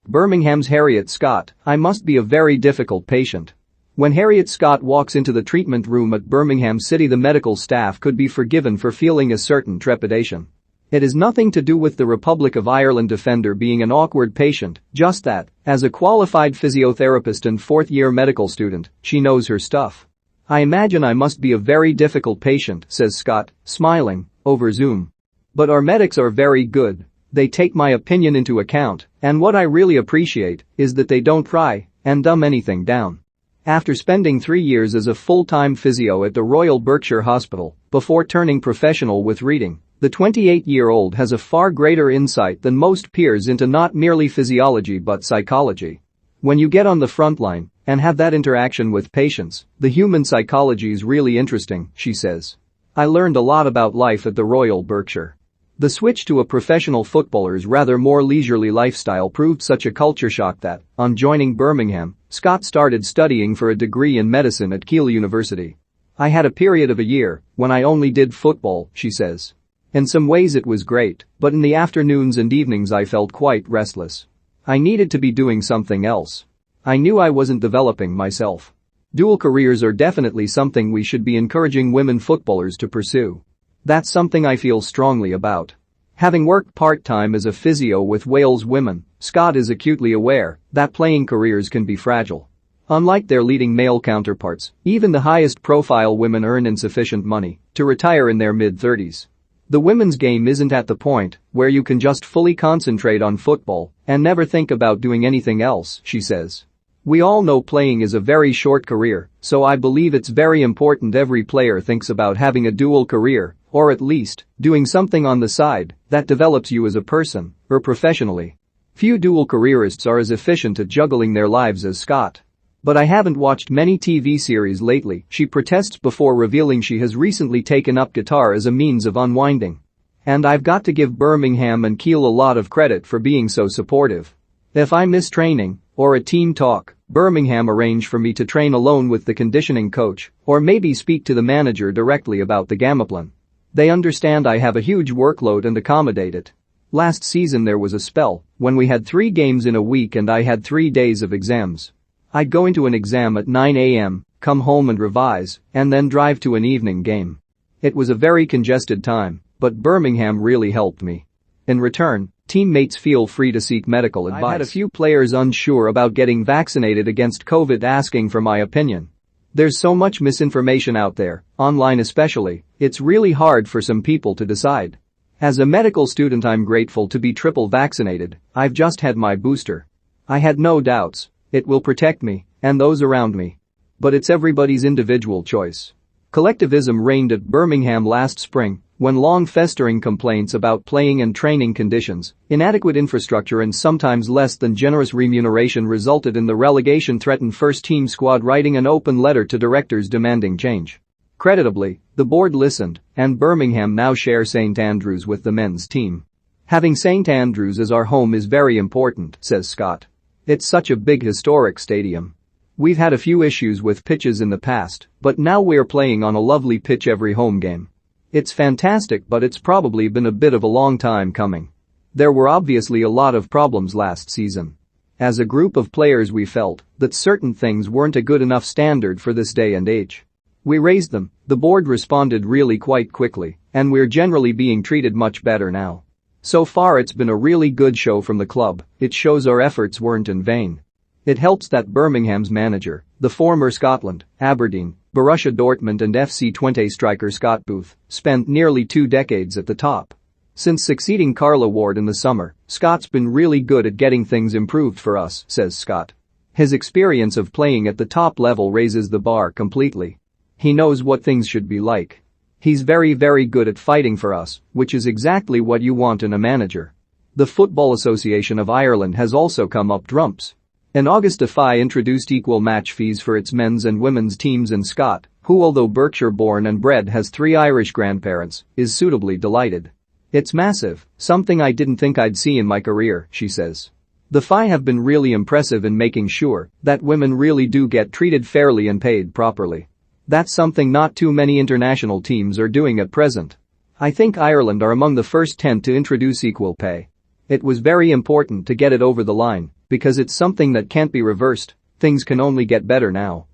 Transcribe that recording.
Birmingham's Harriet Scott, I must be a very difficult patient. When Harriet Scott walks into the treatment room at Birmingham City, the medical staff could be forgiven for feeling a certain trepidation. It is nothing to do with the Republic of Ireland defender being an awkward patient, just that, as a qualified physiotherapist and fourth-year medical student, she knows her stuff. I imagine I must be a very difficult patient, says Scott, smiling, over Zoom. But our medics are very good. They take my opinion into account, and what I really appreciate is that they don't try and dumb anything down. After spending 3 years as a full-time physio at the Royal Berkshire Hospital before turning professional with reading, the 28-year-old has a far greater insight than most peers into not merely physiology but psychology. When you get on the front line and have that interaction with patients, the human psychology is really interesting, she says. I learned a lot about life at the Royal Berkshire. The switch to a professional footballer's rather more leisurely lifestyle proved such a culture shock that, on joining Birmingham, Scott started studying for a degree in medicine at Keele University. I had a period of a year when I only did football, she says. In some ways it was great, but in the afternoons and evenings I felt quite restless. I needed to be doing something else. I knew I wasn't developing myself. Dual careers are definitely something we should be encouraging women footballers to pursue. That's something I feel strongly about. Having worked part-time as a physio with Wales women, Scott is acutely aware that playing careers can be fragile. Unlike their leading male counterparts, even the highest-profile women earn insufficient money to retire in their mid-30s. The women's game isn't at the point where you can just fully concentrate on football and never think about doing anything else, she says. We all know playing is a very short career, so I believe it's very important every player thinks about having a dual career, or at least, doing something on the side that develops you as a person or professionally. Few dual careerists are as efficient at juggling their lives as Scott. But I haven't watched many TV series lately, she protests before revealing she has recently taken up guitar as a means of unwinding. And I've got to give Birmingham and Keele a lot of credit for being so supportive. If I miss training or a team talk, Birmingham arrange for me to train alone with the conditioning coach or maybe speak to the manager directly about the gameplan. They understand I have a huge workload and accommodate it. Last season there was a spell when we had 3 games in a week and I had 3 days of exams. I'd go into an exam at 9 a.m., come home and revise, and then drive to an evening game. It was a very congested time, but Birmingham really helped me. In return, teammates feel free to seek medical advice. I've had a few players unsure about getting vaccinated against COVID asking for my opinion. There's so much misinformation out there, online especially, it's really hard for some people to decide. As a medical student I'm grateful to be triple vaccinated, I've just had my booster. I had no doubts. It will protect me and those around me. But it's everybody's individual choice. Collectivism reigned at Birmingham last spring when long-festering complaints about playing and training conditions, inadequate infrastructure and sometimes less than generous remuneration resulted in the relegation-threatened first-team squad writing an open letter to directors demanding change. Creditably, the board listened, and Birmingham now share St Andrews with the men's team. Having St Andrews as our home is very important, says Scott. It's such a big historic stadium. We've had a few issues with pitches in the past, but now we're playing on a lovely pitch every home game. It's fantastic, but it's probably been a bit of a long time coming. There were obviously a lot of problems last season. As a group of players we felt that certain things weren't a good enough standard for this day and age. We raised them, the board responded really quite quickly, and we're generally being treated much better now. So far it's been a really good show from the club, it shows our efforts weren't in vain. It helps that Birmingham's manager, the former Scotland, Aberdeen, Borussia Dortmund and FC Twente striker Scott Booth, spent nearly 2 decades at the top. Since succeeding Carla Ward in the summer, Scott's been really good at getting things improved for us, says Scott. His experience of playing at the top level raises the bar completely. He knows what things should be like. He's very good at fighting for us, which is exactly what you want in a manager. The Football Association of Ireland has also come up trumps. In August, the FI introduced equal match fees for its men's and women's teams, and Scott, who although Berkshire-born and bred has 3 Irish grandparents, is suitably delighted. It's massive, something I didn't think I'd see in my career, she says. The FI have been really impressive in making sure that women really do get treated fairly and paid properly. That's something not too many international teams are doing at present. I think Ireland are among the first 10 to introduce equal pay. It was very important to get it over the line, Because it's something that can't be reversed, things can only get better now.